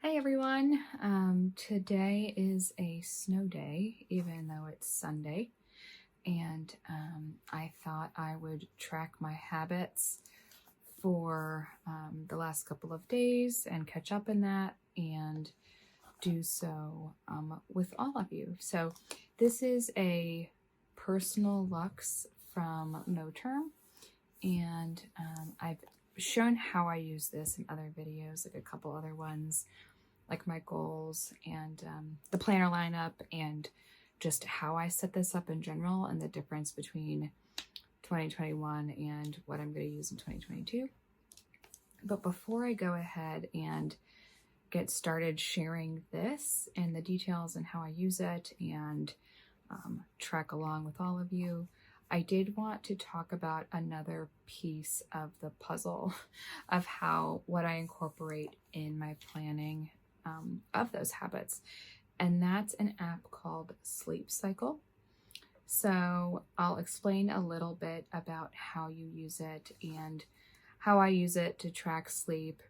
Hey everyone, today is a snow day, even though it's Sunday, and I thought I would track my habits for the last couple of days and catch up in that and do so with all of you. So this is a personal Lux from NoTerm, and I've shown how I use this in other videos, like a couple other ones, like my goals and the planner lineup and just how I set this up in general and the difference between 2021 and what I'm going to use in 2022. But before I go ahead and get started sharing this and the details and how I use it and track along with all of you, I did want to talk about another piece of the puzzle of what I incorporate in my planning of those habits. And that's an app called Sleep Cycle. So I'll explain a little bit about how you use it and how I use it to track sleep,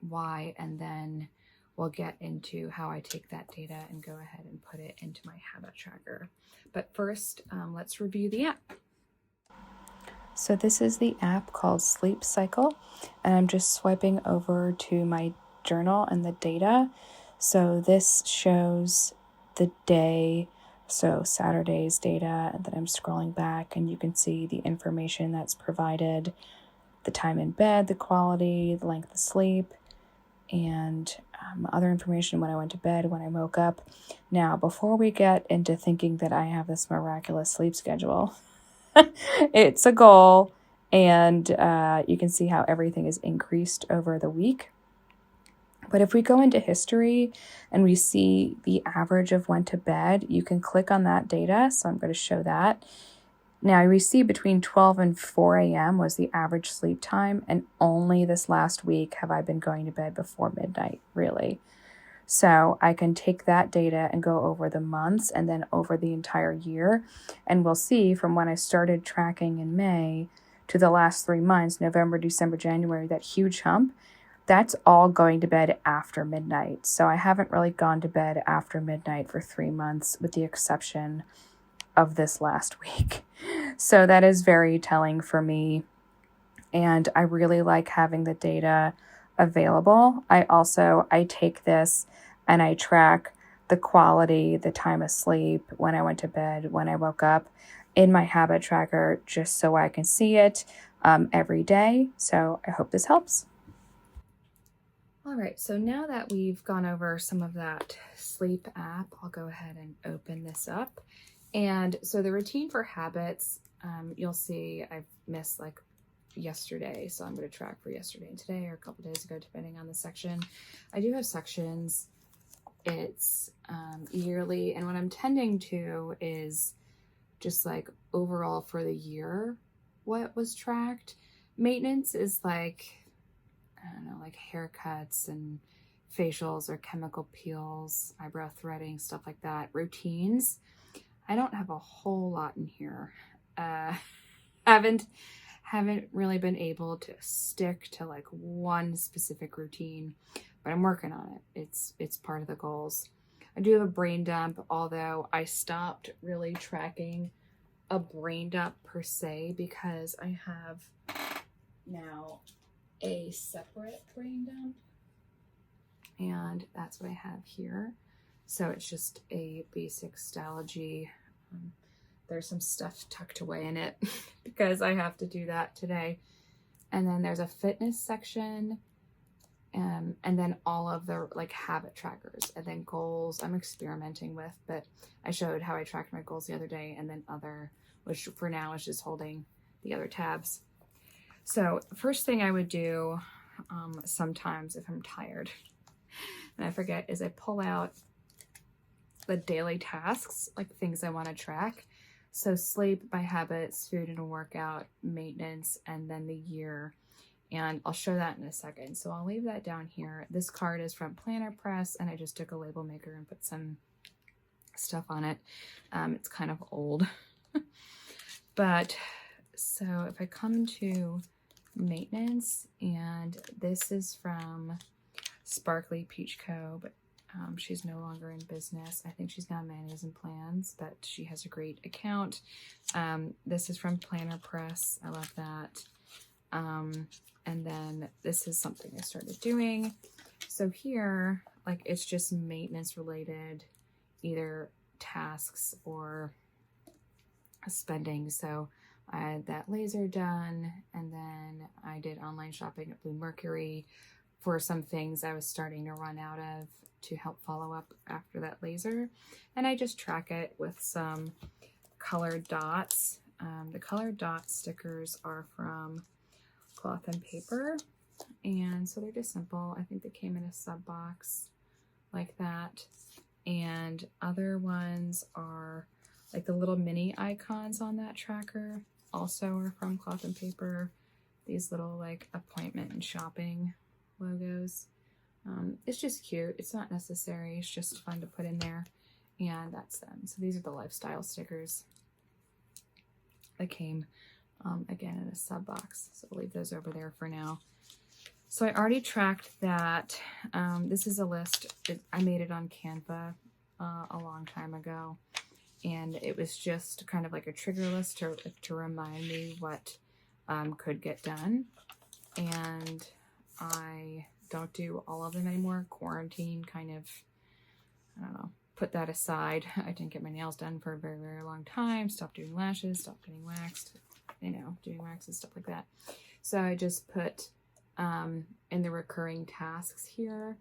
why, and then we'll get into how I take that data and go ahead and put it into my habit tracker. But first, let's review the app. So this is the app called Sleep Cycle, and I'm just swiping over to my journal and the data. So this shows the day, so Saturday's data, and then I'm scrolling back and you can see the information that's provided, the time in bed, the quality, the length of sleep, and other information when I went to bed, when I woke up. Now, before we get into thinking that I have this miraculous sleep schedule, it's a goal, and you can see how everything is increased over the week. But if we go into history and we see the average of when to bed, you can click on that data. So I'm going to show that. Now we see between 12 and 4 a.m. was the average sleep time. And only this last week have I been going to bed before midnight, really. So I can take that data and go over the months and then over the entire year. And we'll see from when I started tracking in May to the last 3 months, November, December, January, that huge hump, that's all going to bed after midnight. So I haven't really gone to bed after midnight for 3 months, with the exception of this last week. So that is very telling for me. And I really like having the data available. I take this and I track the quality, the time of sleep, when I went to bed, when I woke up, in my habit tracker, just so I can see it every day. So I hope this helps. All right, so now that we've gone over some of that sleep app, I'll go ahead and open this up. And so the routine for habits, you'll see I've missed like yesterday, so I'm going to track for yesterday and today, or a couple days ago, depending on the section. I do have sections. It's yearly, and what I'm tending to is just like overall for the year what was tracked. Maintenance is like, I don't know, like haircuts and facials or chemical peels, eyebrow threading, stuff like that. Routines, I don't have a whole lot in here. Haven't really been able to stick to like one specific routine, but I'm working on it. It's part of the goals. I do have a brain dump, although I stopped really tracking a brain dump per se because I have now a separate brain dump, and that's what I have here. So it's just a basic Stalogy. There's some stuff tucked away in it because I have to do that today. And then there's a fitness section, and then all of the like habit trackers, and then goals I'm experimenting with, but I showed how I tracked my goals the other day, and then other, which for now is just holding the other tabs. So first thing I would do sometimes if I'm tired and I forget is I pull out the daily tasks, like things I want to track. So sleep, my habits, food and a workout, maintenance, and then the year. And I'll show that in a second. So I'll leave that down here. This card is from Planner Press, and I just took a label maker and put some stuff on it. It's kind of old. But so if I come to maintenance, and this is from Sparkly Peach Co., but she's no longer in business. I think she's now Mayonnaise and Plans, but she has a great account. This is from Planner Press. I love that. And then this is something I started doing. So here, like, it's just maintenance related, either tasks or spending. So I had that laser done, and then I did online shopping at Bluemercury for some things I was starting to run out of to help follow up after that laser. And I just track it with some colored dots. The colored dot stickers are from Cloth and Paper, and so they're just simple. I think they came in a sub box like that. And other ones are like the little mini icons on that tracker also are from Cloth and Paper. These little like appointment and shopping logos. It's just cute. It's not necessary. It's just fun to put in there. And that's them. So these are the lifestyle stickers that came again in a sub box. So we'll leave those over there for now. So I already tracked that. This is a list. I made it on Canva a long time ago. And it was just kind of like a trigger list to remind me what could get done. And I don't do all of them anymore. Quarantine kind of, I don't know, put that aside. I didn't get my nails done for a very, very long time. Stopped doing lashes, stopped getting waxed, doing wax and stuff like that. So I just put in the recurring tasks here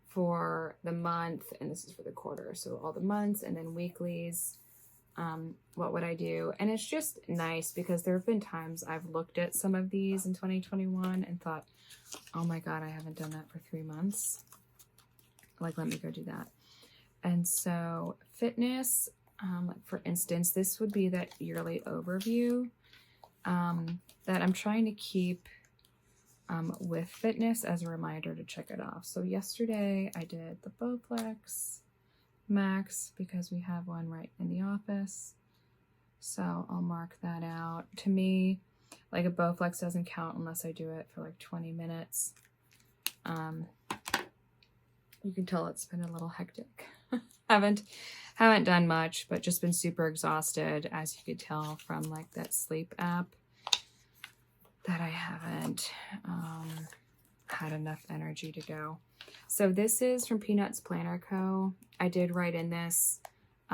for the month, and this is for the quarter. So all the months and then weeklies. What would I do? And it's just nice because there have been times I've looked at some of these in 2021 and thought, oh my God, I haven't done that for 3 months. Like, let me go do that. And so fitness, for instance, this would be that yearly overview that I'm trying to keep with fitness as a reminder to check it off. So yesterday I did the Bowflex Max because we have one right in the office. So I'll mark that out. To me, like, a Bowflex doesn't count unless I do it for like 20 minutes. You can tell it's been a little hectic. haven't done much, but just been super exhausted, as you could tell from like that sleep app, that I haven't had enough energy to go. So this is from Peanuts Planner Co. I did write in this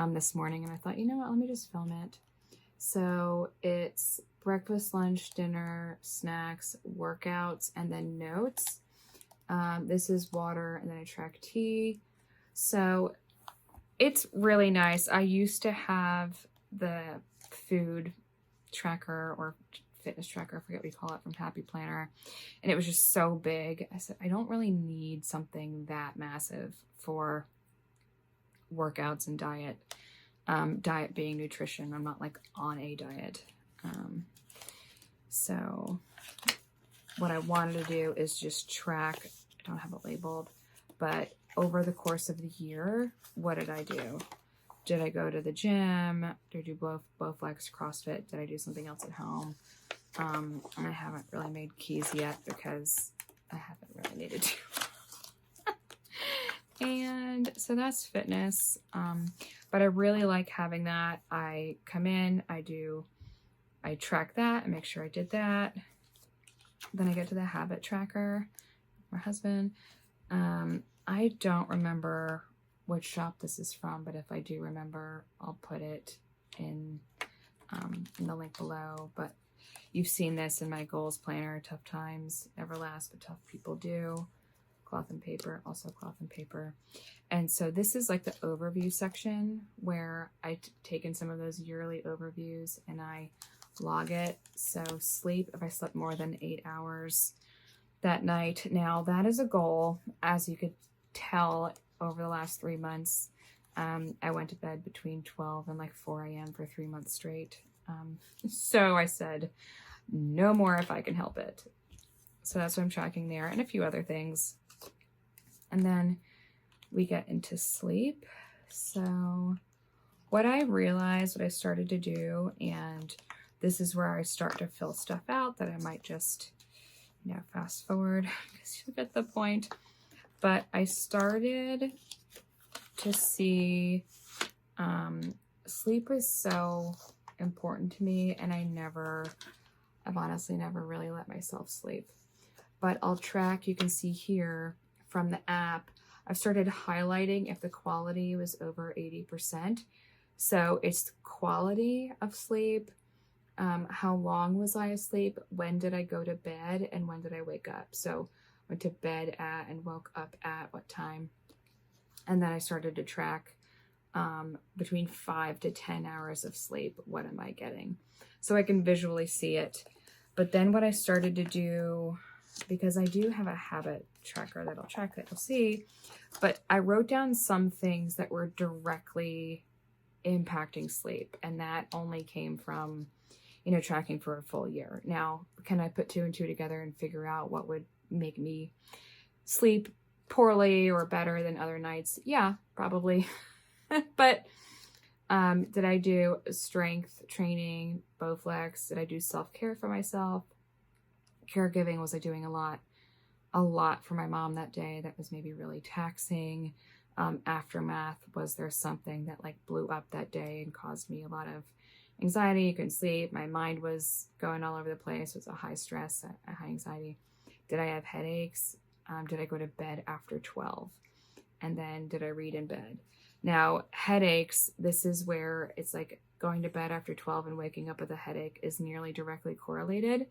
this morning, and I thought, you know what, let me just film it. So it's breakfast, lunch, dinner, snacks, workouts, and then notes. This is water, and then I track tea. So it's really nice. I used to have the food tracker or fitness tracker, I forget what you call it, from Happy Planner, and it was just so big. I said, I don't really need something that massive for workouts and diet. Diet being nutrition. I'm not like on a diet. So what I wanted to do is just track, I don't have it labeled, but over the course of the year, what did I do? Did I go to the gym? Did I do Bowflex, CrossFit? Did I do something else at home? And I haven't really made keys yet because I haven't really needed to. And so that's fitness. But I really like having that. I come in, I track that and make sure I did that. Then I get to the habit tracker, my husband. I don't remember which shop this is from, but if I do remember, I'll put it in the link below. But you've seen this in my goals planner. Tough times never last, but tough people do. Cloth and Paper, also Cloth and Paper. And so this is like the overview section where I've taken some of those yearly overviews and I log it. So sleep, if I slept more than 8 hours that night. Now that is a goal. As you could tell, over the last 3 months, I went to bed between 12 and like 4 a.m. for 3 months straight. So I said, no more if I can help it. So that's what I'm tracking there, and a few other things. And then we get into sleep. So what I realized, what I started to do, and this is where I start to fill stuff out that I might just, fast forward because you get the point. but I started to see sleep was so important to me, and I've honestly never really let myself sleep. But I'll track, you can see here from the app, I've started highlighting if the quality was over 80%. So it's quality of sleep, how long was I asleep, when did I go to bed, and when did I wake up. So went to bed at and woke up at what time. And then I started to track between 5 to 10 hours of sleep. What am I getting? So I can visually see it. But then what I started to do, because I do have a habit tracker that I'll track that you'll see, but I wrote down some things that were directly impacting sleep. And that only came from, tracking for a full year. Now, can I put 2 and 2 together and figure out what would make me sleep poorly or better than other nights? Yeah, probably. But did I do strength training, Bowflex? Did I do self-care for myself? Caregiving, was I doing a lot for my mom that day that was maybe really taxing? Aftermath, was there something that like blew up that day and caused me a lot of anxiety? Couldn't sleep. My mind was going all over the place. It was a high stress, a high anxiety. Did I have headaches? Did I go to bed after 12? And then did I read in bed? Now, headaches, this is where it's like going to bed after 12 and waking up with a headache is nearly directly correlated,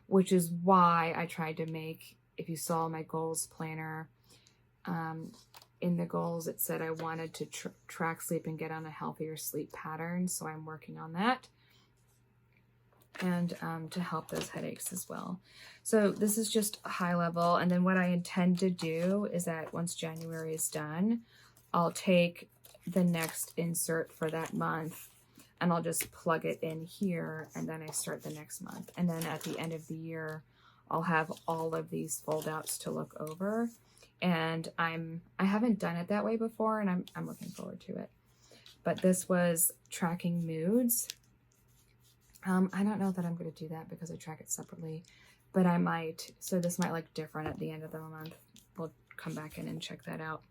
which is why I tried to make, if you saw my goals planner, in the goals, it said I wanted to track sleep and get on a healthier sleep pattern. So I'm working on that. And to help those headaches as well. So this is just high level. And then what I intend to do is that once January is done, I'll take the next insert for that month and I'll just plug it in here, and then I start the next month. And then at the end of the year, I'll have all of these fold outs to look over. And I haven't done it that way before, and I'm looking forward to it. But this was tracking moods. I don't know that I'm going to do that because I track it separately, but I might. So this might look different at the end of the month. We'll come back in and check that out.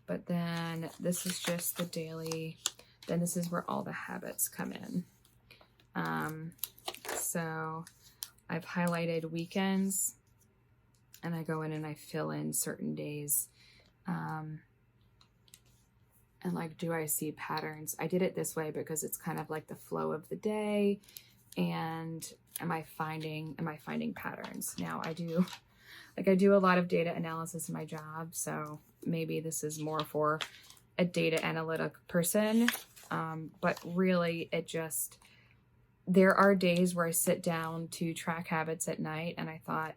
But then this is just the daily. Then this is where all the habits come in. So I've highlighted weekends, and I go in and I fill in certain days. And like, do I see patterns? I did it this way because it's kind of like the flow of the day. And am I finding patterns? Now I do a lot of data analysis in my job. So maybe this is more for a data analytic person. But really there are days where I sit down to track habits at night and I thought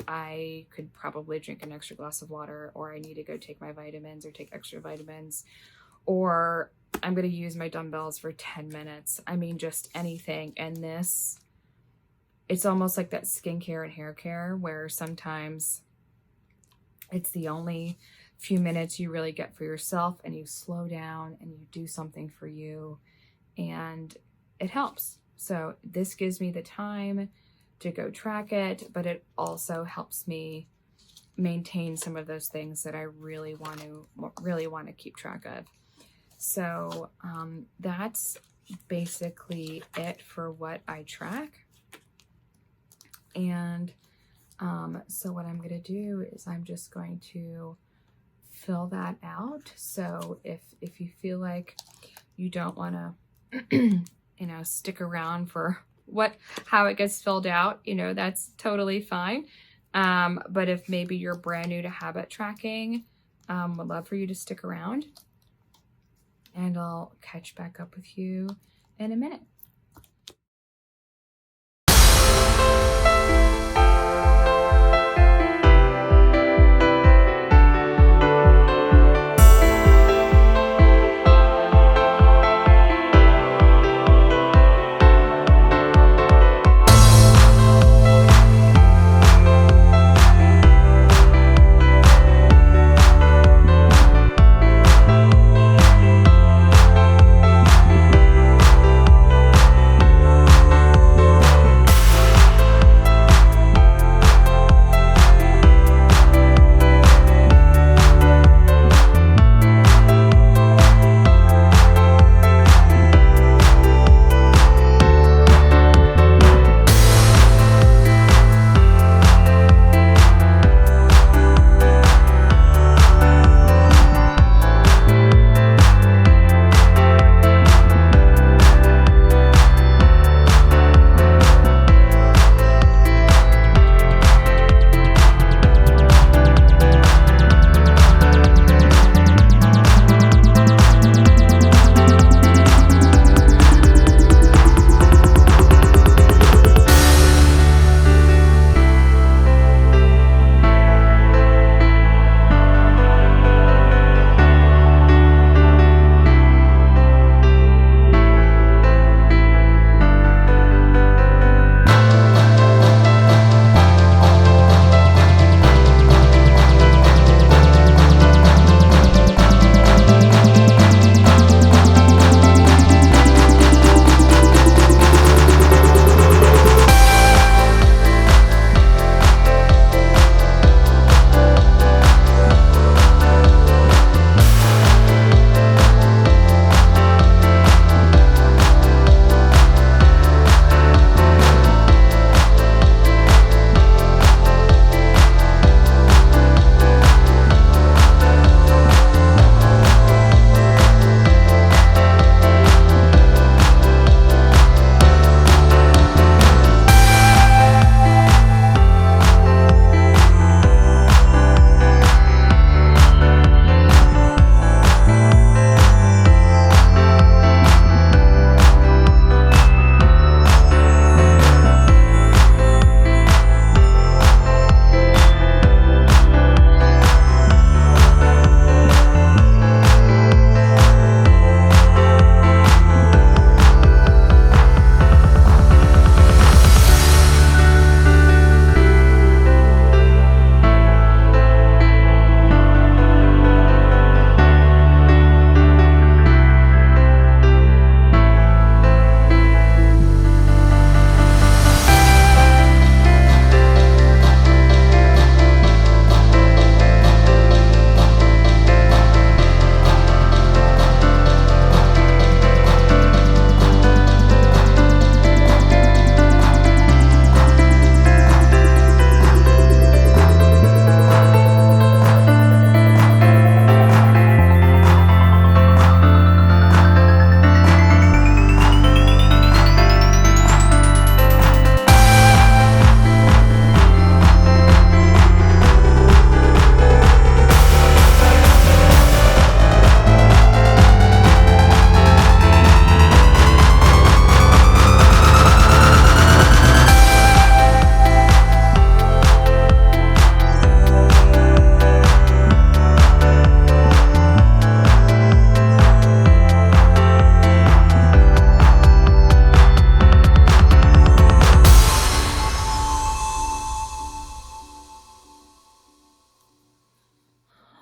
I could probably drink an extra glass of water, or I need to go take my vitamins or take extra vitamins, or I'm going to use my dumbbells for 10 minutes. I mean, just anything. And this, it's almost like that skincare and hair care where sometimes it's the only few minutes you really get for yourself, and you slow down and you do something for you, and it helps. So this gives me the time to go track it, but it also helps me maintain some of those things that I really want to keep track of. So that's basically it for what I track. And so what I'm going to do is I'm just going to fill that out. So if you feel like you don't want to, stick around for how it gets filled out, that's totally fine. But if maybe you're brand new to habit tracking, would love for you to stick around, and I'll catch back up with you in a minute.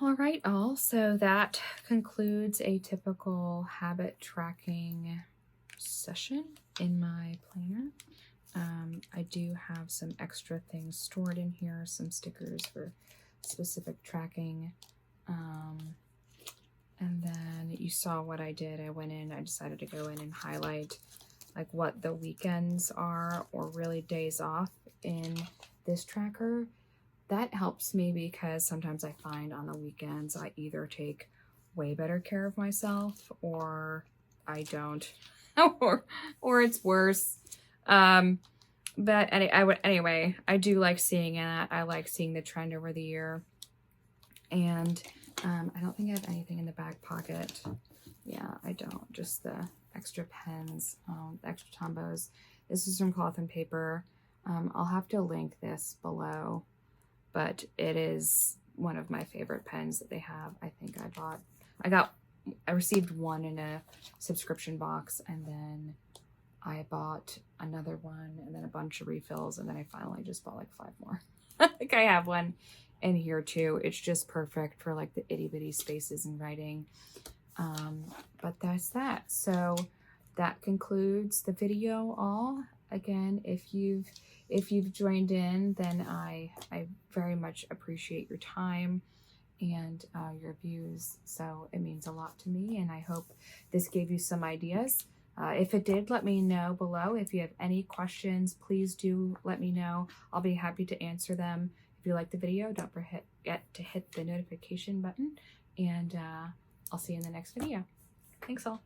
All right, all. So that concludes a typical habit tracking session in my planner. I do have some extra things stored in here, some stickers for specific tracking. And then you saw what I did. I decided to go in and highlight like what the weekends are or really days off in this tracker. That helps me because sometimes I find on the weekends I either take way better care of myself or I don't, or it's worse. But anyway, I do like seeing it. I like seeing the trend over the year. And I don't think I have anything in the back pocket. Yeah, I don't. Just the extra pens, the extra Tombos. This is from Cloth and Paper. I'll have to link this below, but it is one of my favorite pens that they have. I think I received one in a subscription box, and then I bought another one, and then a bunch of refills, and then I finally just bought like 5 more. I think I have one in here too. It's just perfect for like the itty bitty spaces in writing. But that's that. So that concludes the video all. Again, if you've joined in, then I very much appreciate your time and your views. So it means a lot to me, and I hope this gave you some ideas. If it did, let me know below. If you have any questions, please do let me know. I'll be happy to answer them. If you like the video, don't forget to hit the notification button, and I'll see you in the next video. Thanks all.